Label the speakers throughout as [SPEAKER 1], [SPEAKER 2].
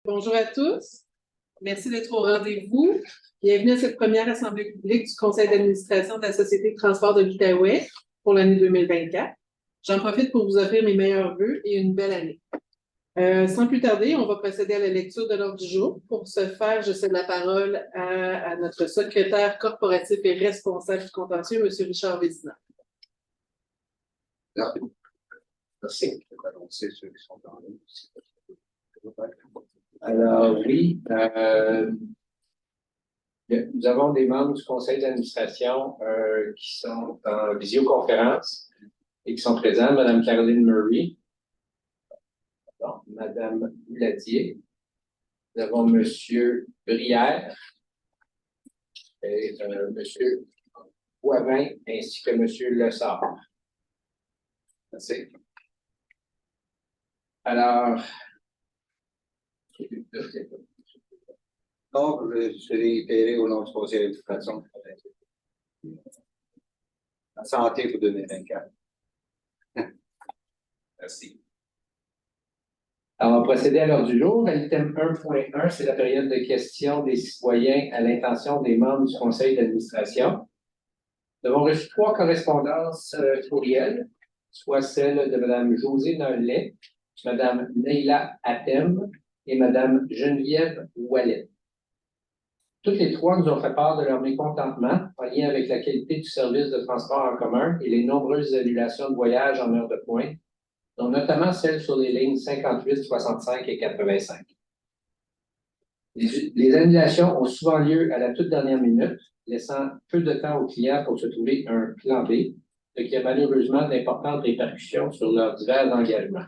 [SPEAKER 1] Bonjour à tous. Merci d'être au rendez-vous. Bienvenue à cette première assemblée publique du conseil d'administration de la Société de transport de l'Outaouais pour l'année 2024. J'en profite pour vous offrir mes meilleurs vœux et une belle année. Sans plus tarder, on va procéder à la lecture de l'ordre du jour. Pour ce faire, je cède la parole à notre secrétaire corporatif et responsable du contentieux, M. Richard Vézina.
[SPEAKER 2] Merci. Alors, oui, nous avons des membres du conseil d'administration qui sont en visioconférence et qui sont présents. Mme Caroline Murray, Mme Ladier, nous avons M. Brière et M. Boivin ainsi que M. Lessard. Merci. Alors,
[SPEAKER 3] donc, je vais réitérer au nom du conseil d'administration la santé pour 2024.
[SPEAKER 2] Merci. Alors, on va procéder à l'ordre du jour. L'item 1.1, c'est la période de questions des citoyens à l'intention des membres du conseil d'administration. Nous avons reçu 3 correspondances courriels, soit celle de Mme Josée Nollet, Mme Neila Atem et Mme Geneviève Ouellet. Toutes les 3 nous ont fait part de leur mécontentement en lien avec la qualité du service de transport en commun et les nombreuses annulations de voyages en heure de pointe, dont notamment celles sur les lignes 58, 65 et 85. Les annulations ont souvent lieu à la toute dernière minute, laissant peu de temps aux clients pour se trouver un plan B, ce qui a malheureusement d'importantes répercussions sur leurs divers engagements.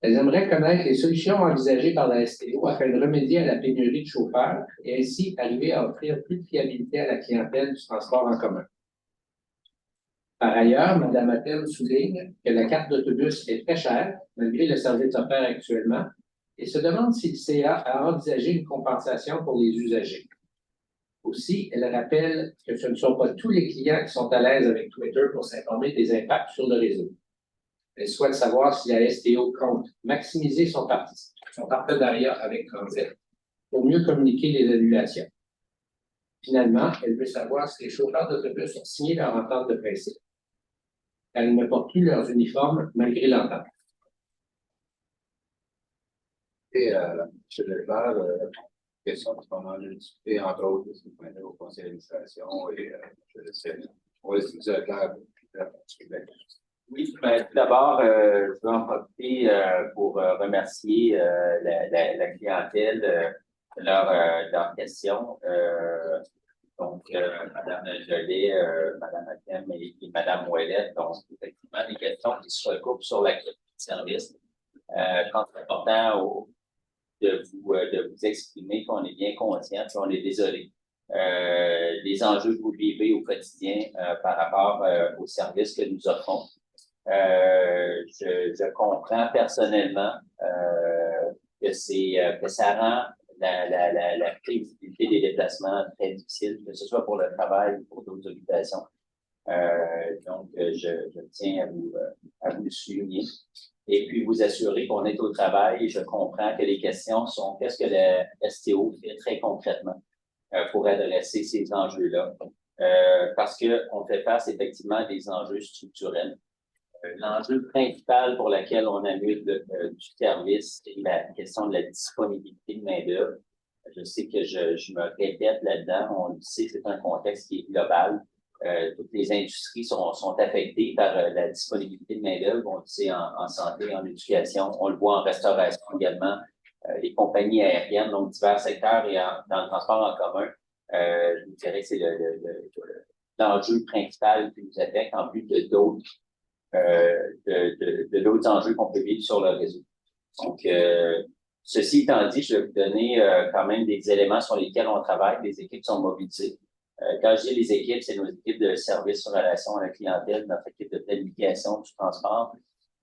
[SPEAKER 2] Elles aimeraient connaître les solutions envisagées par la STO afin de remédier à la pénurie de chauffeurs et ainsi arriver à offrir plus de fiabilité à la clientèle du transport en commun. Par ailleurs, Mme Atem souligne que la carte d'autobus est très chère, malgré le service offert actuellement, et se demande si le CA a envisagé une compensation pour les usagers. Aussi, elle rappelle que ce ne sont pas tous les clients qui sont à l'aise avec Twitter pour s'informer des impacts sur le réseau. Elle souhaite savoir si la STO compte maximiser son partenariat avec Transit pour mieux communiquer les annulations. Finalement, elle veut savoir si les chauffeurs d'autobus ont signé leur entente de principe, car ils ne portent plus leurs uniformes malgré l'entente.
[SPEAKER 3] Et M. Leclerc, question qui va discuter, entre autres, de ce point-là au conseil d'administration et on va laisser M. Leclerc.
[SPEAKER 4] Oui, tout d'abord, je veux en profiter pour remercier la clientèle de leurs questions. Donc, Mme Jolet, Mme Atem et Mme Ouellette, donc effectivement des questions qui se recoupent sur la qualité de service. Je pense que c'est important de vous exprimer qu'on est bien conscient, qu'on est désolé. Les enjeux que vous vivez au quotidien par rapport aux services que nous offrons. Je comprends personnellement que ça rend la prévisibilité des déplacements très difficile, que ce soit pour le travail ou pour d'autres occupations. Donc, je tiens à vous le souligner. Et puis, vous assurer qu'on est au travail. Je comprends que les questions sont qu'est-ce que la STO fait très concrètement pour adresser ces enjeux-là. Parce qu'on fait face effectivement à des enjeux structurels. L'enjeu principal pour lequel on annule du service, c'est la question de la disponibilité de main-d'œuvre. Je sais que je me répète là-dedans. On le sait, c'est un contexte qui est global. Toutes les industries sont affectées par la disponibilité de main-d'œuvre. On le sait en santé, en éducation. On le voit en restauration également. Les compagnies aériennes, donc divers secteurs et dans le transport en commun. Je vous dirais que c'est l'enjeu principal qui nous affecte en plus de d'autres d'autres enjeux qu'on peut vivre sur le réseau. Donc, ceci étant dit, je vais vous donner quand même des éléments sur lesquels on travaille. Les équipes sont mobilisées. Quand je dis les équipes, c'est nos équipes de service en relation à la clientèle, notre équipe de planification du transport,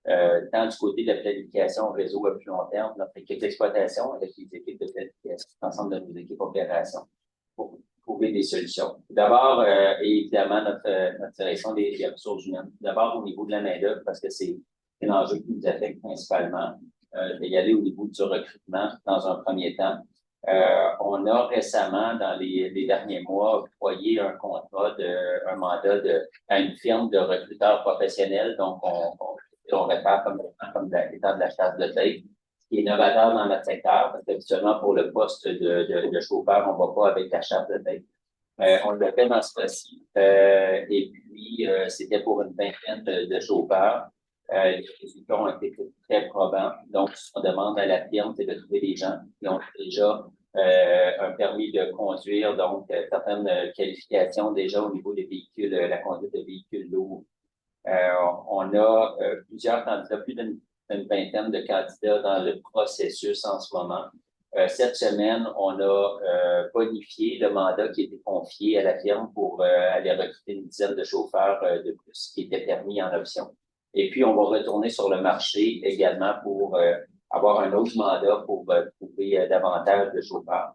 [SPEAKER 4] tant du côté de la planification réseau à plus long terme, notre équipe d'exploitation avec les équipes de planification, l'ensemble de nos équipes opérations pour trouver des solutions. D'abord, évidemment, notre direction des ressources humaines. D'abord, au niveau de la main-d'œuvre, parce que c'est l'enjeu qui nous affecte principalement. je vais y aller au niveau du recrutement dans un premier temps. On a récemment, dans les derniers mois, octroyé un mandat à une firme de recruteurs professionnels. Donc, on réfère comme étant de la chasse de tête, ce qui est novateur dans notre secteur, parce qu'habituellement, pour le poste de chauffeur, on ne va pas avec la chasse de tête. On le fait dans ce cas-ci. Et puis, c'était pour une vingtaine de chauffeurs. Les résultats ont été très probants. Donc, ce qu'on demande à la firme, c'est de trouver des gens qui ont déjà un permis de conduire, donc certaines qualifications déjà au niveau des véhicules, la conduite de véhicules lourds. On a plusieurs candidats, plus d'une vingtaine de candidats dans le processus en ce moment. Cette semaine, on a bonifié le mandat qui a été confié à la firme pour aller recruter une dizaine de chauffeurs de plus qui étaient permis en option. Et puis, on va retourner sur le marché également pour avoir un autre mandat pour trouver davantage de chauffeurs.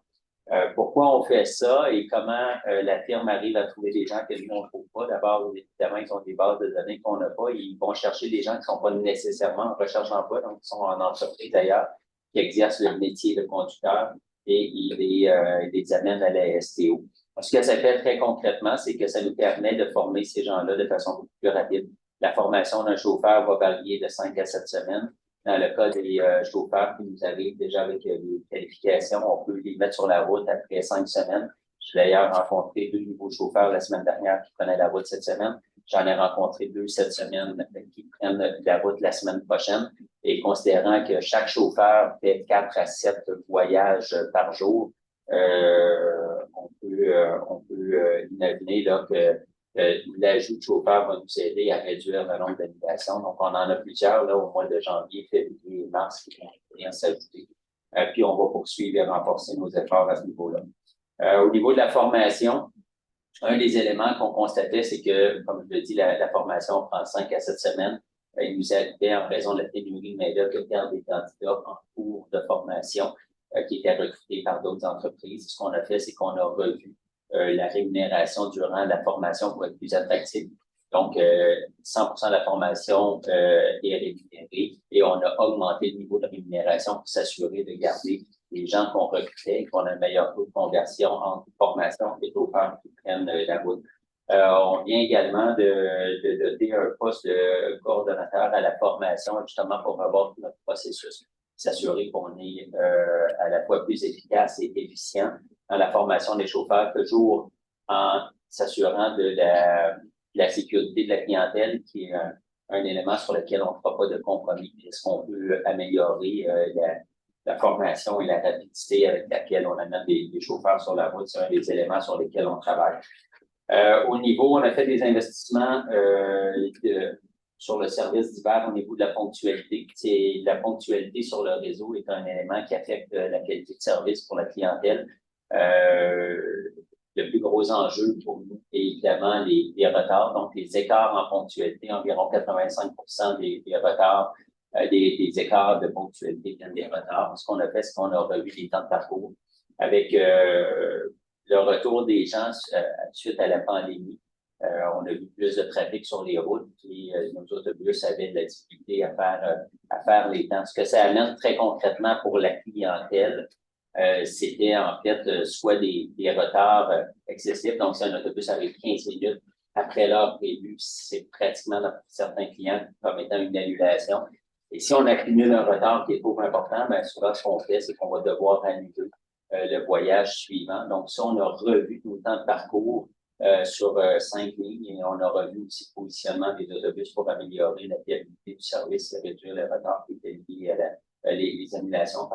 [SPEAKER 4] Pourquoi on fait ça et comment la firme arrive à trouver des gens que nous, on ne trouve pas? D'abord, évidemment, ils ont des bases de données qu'on n'a pas. Ils vont chercher des gens qui ne sont pas nécessairement en recherche d'emploi, donc qui sont en entreprise d'ailleurs, qui exercent le métier de conducteur et ils les amènent à la STO. Ce que ça fait très concrètement, c'est que ça nous permet de former ces gens-là de façon beaucoup plus rapide. La formation d'un chauffeur va varier de 5 à 7 semaines. Dans le cas des chauffeurs qui nous arrivent déjà avec des qualifications, on peut les mettre sur la route après 5 semaines. J'ai d'ailleurs rencontré 2 nouveaux chauffeurs la semaine dernière qui prenaient la route cette semaine. J'en ai rencontré 2 cette semaine qui prennent la route la semaine prochaine. Et considérant que chaque chauffeur fait 4 à 7 voyages par jour, on peut imaginer là, que l'ajout de chauffeurs va nous aider à réduire le nombre d'annulations. Donc, on en a plusieurs là, au mois de janvier, février et mars qui vont venir s'ajouter. Puis, on va poursuivre et renforcer nos efforts à ce niveau-là. Au niveau de la formation, un des éléments qu'on constatait, c'est que, comme je l'ai dit, la formation prend 5 à 7 semaines. Il nous arrivait en raison de la pénurie de main-d'œuvre de perdre des candidats en cours de formation qui étaient recrutés par d'autres entreprises. Ce qu'on a fait, c'est qu'on a revu la rémunération durant la formation pour être plus attractive. Donc, 100% de la formation est rémunérée et on a augmenté le niveau de rémunération pour s'assurer de garder les gens qu'on recrutait et qu'on a un meilleur taux de conversion entre formation et chauffeurs qui prennent la route. On vient également de doter un poste de coordonnateur à la formation justement pour avoir notre processus, s'assurer qu'on est à la fois plus efficace et efficient dans la formation des chauffeurs, toujours en s'assurant de la sécurité de la clientèle, qui est un élément sur lequel on ne fera pas de compromis. Est-ce qu'on peut améliorer la formation et la rapidité avec laquelle on amène des chauffeurs sur la route? C'est un des éléments sur lesquels on travaille. Au niveau, on a fait des investissements sur le service d'hiver au niveau de la ponctualité. La ponctualité sur le réseau est un élément qui affecte la qualité de service pour la clientèle. Le plus gros enjeu pour nous est évidemment les retards, donc les écarts en ponctualité, environ 85% des retards, des écarts de ponctualité viennent des retards. Ce qu'on a fait, c'est qu'on a revu les temps de parcours avec le retour des gens suite à la pandémie. On a vu plus de trafic sur les routes et nos autobus avaient de la difficulté à faire les temps. Ce que ça amène très concrètement pour la clientèle, c'était en fait soit des retards excessifs. Donc, si un autobus arrive 15 minutes après l'heure prévue, c'est pratiquement dans certains clients comme étant une annulation. Et si on accumule un retard qui est trop important, bien souvent, ce qu'on fait, c'est qu'on va devoir annuler le voyage suivant. Donc, ça, on a revu tout le temps de parcours sur 5 lignes et on a revu aussi le positionnement des autobus pour améliorer la fiabilité du service et réduire les retards qui étaient liés à les annulations,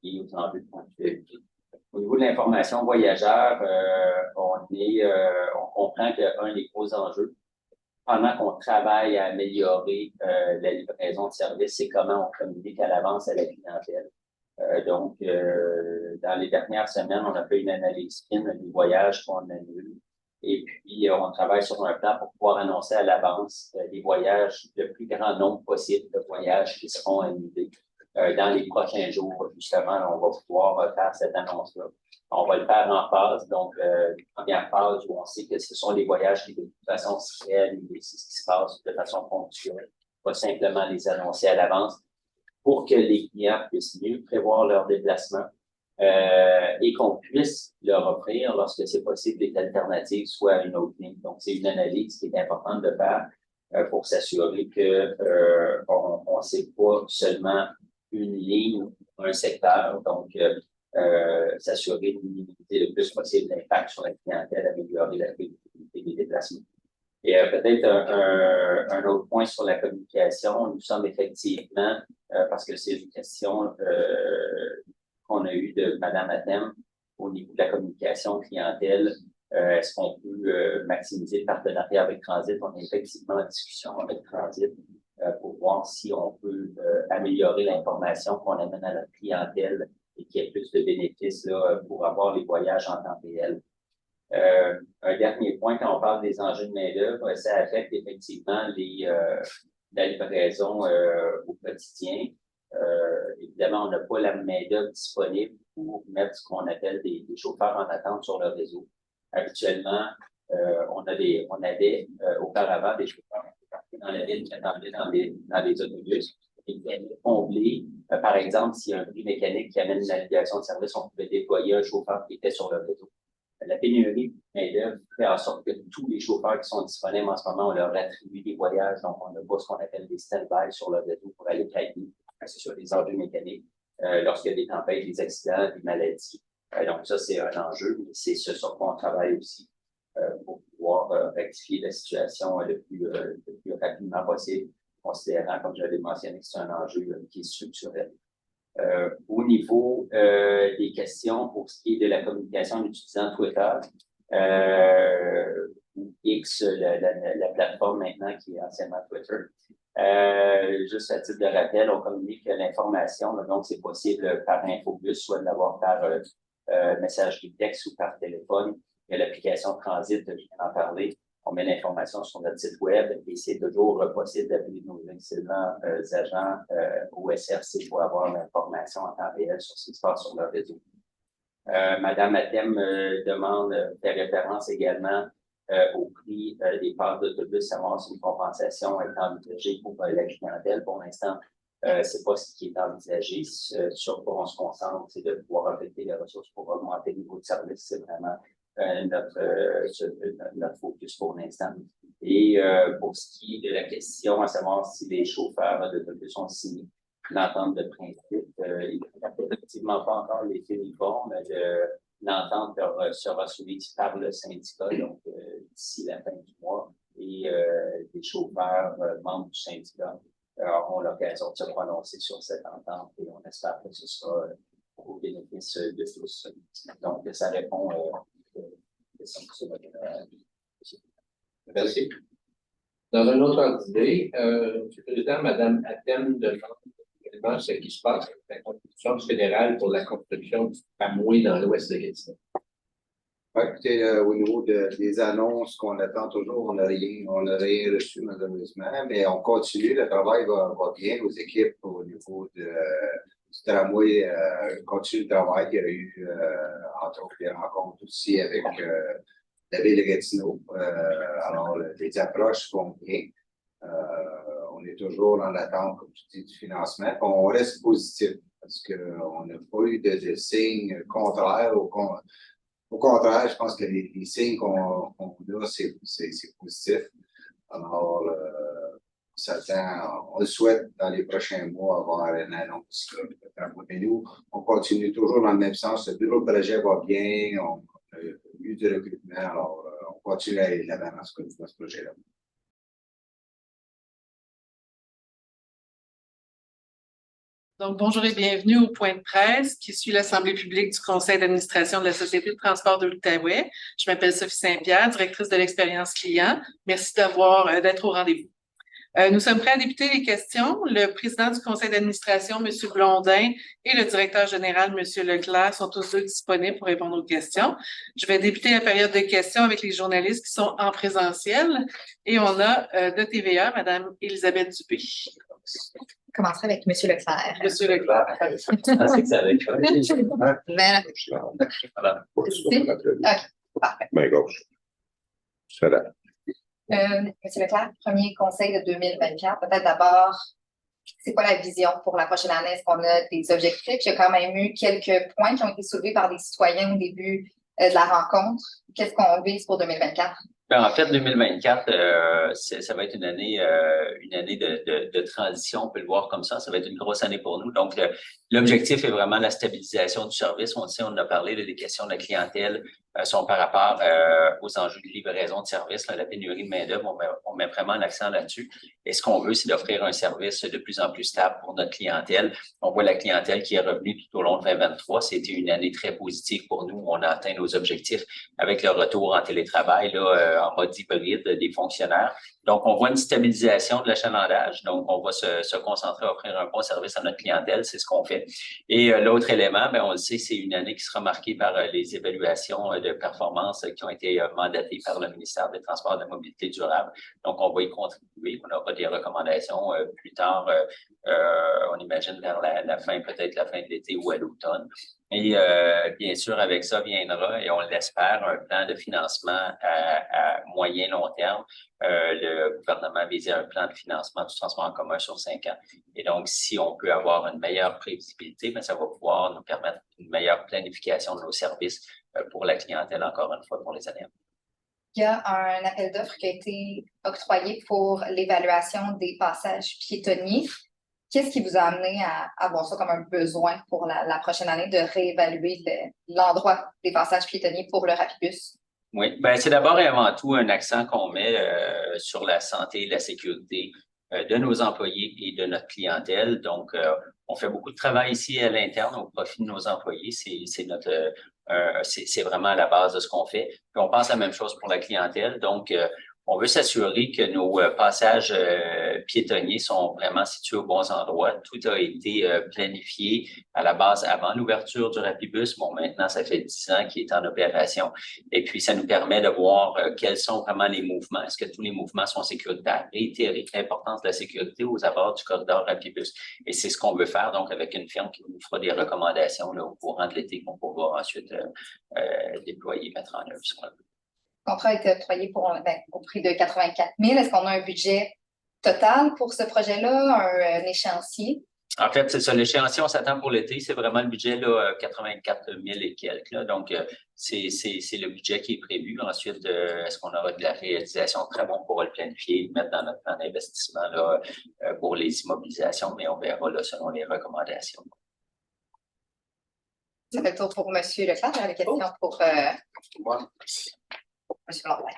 [SPEAKER 4] liées aux enjeux de ponctualité. Au niveau de l'information voyageur, on comprend qu'un des gros enjeux, pendant qu'on travaille à améliorer la livraison de services, c'est comment on communique à l'avance à la clientèle. Donc, dans les dernières semaines, on a fait une analyse fine des voyages qu'on annule. Et puis, on travaille sur un plan pour pouvoir annoncer à l'avance les voyages, le plus grand nombre possible de voyages qui seront annulés. Dans les prochains jours, justement, on va pouvoir faire cette annonce-là. On va le faire en phase. Donc, première phase où on sait que ce sont les voyages qui, de toute façon, seraient annulés, c'est ce qui se passe de façon ponctuelle. Pas simplement les annoncer à l'avance. pour que les clients puissent mieux prévoir leurs déplacements et qu'on puisse leur offrir, lorsque c'est possible, des alternatives, soit une autre ligne. Donc, c'est une analyse qui est importante de faire pour s'assurer que on ne sait pas seulement une ligne ou un secteur. Donc, s'assurer de limiter le plus possible l'impact sur la clientèle, améliorer la fluidité des déplacements. Et peut-être un autre point sur la communication, nous sommes effectivement, parce que c'est une question qu'on a eue de Mme Atem au niveau de la communication clientèle, est-ce qu'on peut maximiser le partenariat avec Transit? On est effectivement en discussion avec Transit pour voir si on peut améliorer l'information qu'on amène à notre clientèle et qu'il y ait plus de bénéfices là, pour avoir les voyages en temps réel. Un dernier point, quand on parle des enjeux de main-d'œuvre, ça affecte effectivement la livraison au quotidien. Évidemment, on n'a pas la main-d'œuvre disponible pour mettre ce qu'on appelle des chauffeurs en attente sur le réseau. Habituellement, on avait auparavant des chauffeurs dans la ville qui attendaient dans les autobus. Et combler, par exemple, s'il y a un prix mécanique qui amène une navigation de service, on pouvait déployer un chauffeur qui était sur le réseau. La pénurie de main-d'œuvre fait en sorte que tous les chauffeurs qui sont disponibles en ce moment, on leur attribue des voyages, donc on n'a pas ce qu'on appelle des stand-by sur le réseau pour aller calmer, c'est sur les enjeux mécaniques, lorsqu'il y a des tempêtes, des accidents, des maladies. Donc ça, c'est un enjeu, mais c'est ce sur quoi on travaille aussi pour pouvoir rectifier la situation le plus rapidement possible, considérant, comme j'avais mentionné, que c'est un enjeu qui est structurel. Au niveau des questions pour ce qui est de la communication en utilisant Twitter, ou X, la plateforme maintenant qui est anciennement Twitter. Juste à titre de rappel, on communique l'information, donc c'est possible par Infobus, soit de l'avoir par messagerie texte ou par téléphone. Il y a l'application Transit, je viens d'en parler. On met l'information sur notre site web et c'est toujours possible d'appeler nos excellents agents au SRC pour avoir l'information en temps réel sur ce qui se passe sur leur réseau. Madame Atem fait référence également au prix des passes d'autobus, savoir si une compensation est envisagée pour la clientèle. Pour l'instant, c'est pas ce qui est envisagé. Sur quoi on se concentre, c'est de pouvoir affecter les ressources pour augmenter le niveau de service. C'est vraiment notre focus pour l'instant. Et pour ce qui est de la question à savoir si les chauffeurs d'autobus ont signé l'entente de principe, il n'y a effectivement pas encore les uniformes. L'entente sera suivie par le syndicat, donc d'ici la fin du mois. Et les chauffeurs membres du syndicat auront l'occasion de se prononcer sur cette entente et on espère que ce sera au bénéfice de tous. Donc, ça répond
[SPEAKER 2] Merci. Dans un autre ordre d'idée, M. le Président, Mme Atem demande également ce qui se passe avec la Constitution fédérale pour la construction du tramway dans l'ouest de Gatineau.
[SPEAKER 3] Écoutez, au niveau des annonces qu'on attend toujours, on n'a rien reçu malheureusement, mais on continue, le travail va bien, nos équipes au niveau du tramway continuent le travail. Il y a eu, entre autres, des rencontres aussi avec la ville de Gatineau. Alors, les approches vont bien. On est toujours en attente, comme tu dis, du financement. On reste positif parce qu'on n'a pas eu de signes contraires. Au contraire, je pense que les signes qu'on a, c'est positif. Alors, on le souhaite dans les prochains mois avoir une annonce. Mais nous, on continue toujours dans le même sens. Le bureau de projet va bien, on a eu du recrutement, alors on continue à aller de l'avant dans ce projet-là.
[SPEAKER 1] Donc, bonjour et bienvenue au point de presse qui suit l'Assemblée publique du Conseil d'administration de la Société de transport de l'Outaouais. Je m'appelle Sophie Saint-Pierre, directrice de l'expérience client. Merci d'être au rendez-vous. Nous sommes prêts à débuter les questions. Le président du conseil d'administration, M. Blondin, et le directeur général, M. Leclerc, sont tous deux disponibles pour répondre aux questions. Je vais débuter la période de questions avec les journalistes qui sont en présentiel. Et on a de TVA, Mme Elisabeth Dubé.
[SPEAKER 5] Je commencerai avec M. Leclerc.
[SPEAKER 1] M. Leclerc.
[SPEAKER 4] C'est que ça va être
[SPEAKER 5] Voilà. OK, parfait.
[SPEAKER 6] Main gauche. Ça là.
[SPEAKER 5] M. Leclerc, premier conseil de 2024. Peut-être d'abord, c'est quoi la vision pour la prochaine année? Est-ce qu'on a des objectifs? Il y a quand même eu quelques points qui ont été soulevés par des citoyens au début de la rencontre. Qu'est-ce qu'on vise pour 2024?
[SPEAKER 4] Ben, en fait, 2024, ça va être une année de transition, on peut le voir comme ça. Ça va être une grosse année pour nous. Donc, l'objectif est vraiment la stabilisation du service. On sait, on a parlé des questions de la clientèle sont par rapport aux enjeux de livraison de services, la pénurie de main-d'œuvre. On met vraiment l'accent là-dessus. Et ce qu'on veut, c'est d'offrir un service de plus en plus stable pour notre clientèle. On voit la clientèle qui est revenue tout au long de 2023. C'était une année très positive pour nous. On a atteint nos objectifs avec le retour en télétravail, en mode hybride des fonctionnaires. Donc, on voit une stabilisation de l'achalandage. Donc, on va se concentrer à offrir un bon service à notre clientèle. C'est ce qu'on fait. Et l'autre élément, ben, on le sait, c'est une année qui sera marquée par les évaluations de performance qui ont été mandatées par le ministère des Transports et de la Mobilité durable. Donc, on va y contribuer. On aura des recommandations plus tard, on imagine vers la fin, peut-être la fin de l'été ou à l'automne. Et bien sûr, avec ça viendra, et on l'espère, un plan de financement à moyen-long terme. Le gouvernement visait un plan de financement du transport en commun sur 5 ans. Et donc, si on peut avoir une meilleure prévisibilité, bien, ça va pouvoir nous permettre une meilleure planification de nos services pour la clientèle, encore une fois, pour les années.
[SPEAKER 5] Il y a un appel d'offres qui a été octroyé pour l'évaluation des passages piétonniers. Qu'est-ce qui vous a amené à avoir ça comme un besoin pour la prochaine année de réévaluer l'endroit des passages piétonniers pour le Rapibus?
[SPEAKER 4] Oui, ben c'est d'abord et avant tout un accent qu'on met sur la santé et la sécurité de nos employés et de notre clientèle. Donc, on fait beaucoup de travail ici à l'interne au profit de nos employés. C'est vraiment à la base de ce qu'on fait. Puis on pense la même chose pour la clientèle. Donc, on veut s'assurer que nos passages piétonniers sont vraiment situés aux bons endroits. Tout a été planifié à la base avant l'ouverture du Rapibus. Bon, maintenant, ça fait 10 ans qu'il est en opération. Et puis, ça nous permet de voir quels sont vraiment les mouvements. Est-ce que tous les mouvements sont sécuritaires? Réitérer l'importance de la sécurité aux abords du corridor Rapibus. Et c'est ce qu'on veut faire, donc, avec une firme qui nous fera des recommandations là, au courant de l'été qu'on pourra ensuite déployer, mettre en œuvre sur le
[SPEAKER 5] Le contrat a été octroyé au prix de 84 000. Est-ce qu'on a un budget total pour ce projet-là, un échéancier?
[SPEAKER 4] En fait, c'est ça. L'échéancier, on s'attend pour l'été. C'est vraiment le budget, là, 84 000 et quelques. Là. Donc, c'est le budget qui est prévu. Ensuite, est-ce qu'on aura de la réalisation très bon pour le planifier, le mettre dans notre plan d'investissement là, pour les immobilisations, mais on verra là, selon les recommandations.
[SPEAKER 5] Ça fait le tour pour M. Leclerc. J'avais des questions pour M. Landry.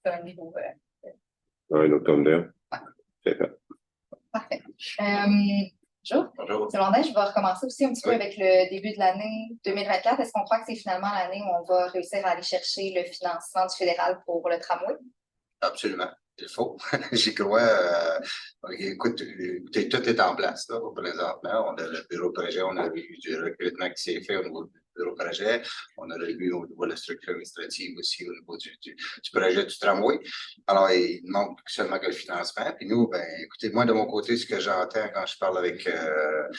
[SPEAKER 5] C'est un niveau.
[SPEAKER 6] Un automne d'air. C'est fait.
[SPEAKER 5] Parfait. Bonjour.
[SPEAKER 3] Bonjour.
[SPEAKER 5] M. Landry, je vais recommencer aussi un petit peu avec le début de l'année 2024. Est-ce qu'on croit que c'est finalement l'année où on va réussir à aller chercher le financement du fédéral pour le tramway?
[SPEAKER 3] Absolument. C'est faux. J'y crois. Écoutez, tout est en place là, présentement. On a le bureau projet, on a eu du recrutement qui s'est fait au niveau du bureau projet. On a revu au niveau de la structure administrative aussi, au niveau du projet du tramway. Alors, il manque seulement que le financement. Puis nous, ben, écoutez, moi, de mon côté, ce que j'entends quand je parle avec le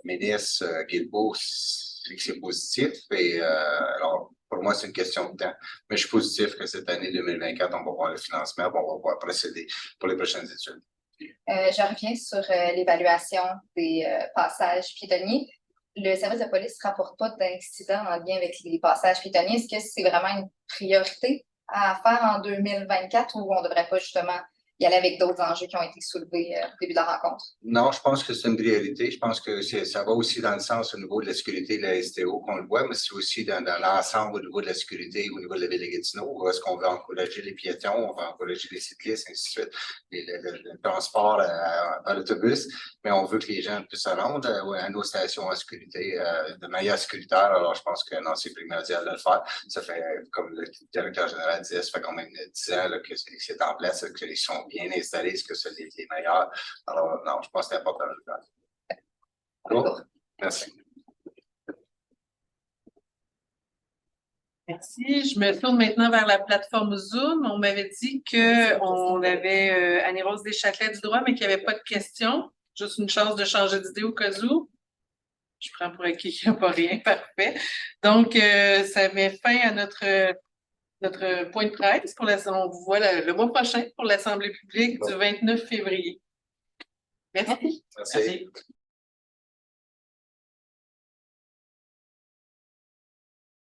[SPEAKER 3] ministre Guilbeault, c'est que c'est positif. Et alors, pour moi, c'est une question de temps. Mais je suis positif que cette année 2024, on va voir le financement, on va pouvoir procéder pour les prochaines études.
[SPEAKER 5] Je reviens sur l'évaluation des passages piétonniers. Le service de police ne rapporte pas d'incidents en lien avec les passages piétonniers. Est-ce que c'est vraiment une priorité à faire en 2024 ou on ne devrait pas justement y aller avec d'autres enjeux qui ont été soulevés au début de la rencontre?
[SPEAKER 3] Non, je pense que c'est une priorité. Je pense que ça va aussi dans le sens au niveau de la sécurité de la STO qu'on le voit, mais c'est aussi dans l'ensemble au niveau de la sécurité, au niveau de la ville de Gatineau. Est-ce qu'on veut encourager les piétons, on va encourager les cyclistes, ainsi de suite, le transport par autobus, mais on veut que les gens puissent se rendre à nos stations en sécurité de manière sécuritaire. Alors, je pense que non, c'est primordial de le faire. Ça fait, comme le directeur général disait, ça fait quand même 10 ans là, que c'est en place, qu'ils sont bien installés, est-ce que c'est les meilleurs? Alors, non, je pense que c'est important de le faire. Bon, merci.
[SPEAKER 1] Merci. Je me tourne maintenant vers la plateforme Zoom. On m'avait dit qu'on avait Annie-Rose Deschâtelet du droit, mais qu'il n'y avait pas de questions. Juste une chance de changer d'idée au cas où. Je prends pour acquis qu'il n'y a pas rien. Parfait. Donc, ça met fin à notre notre point de presse on vous voit le mois prochain pour l'Assemblée publique du 29 février. Merci.
[SPEAKER 3] Merci.
[SPEAKER 4] Merci.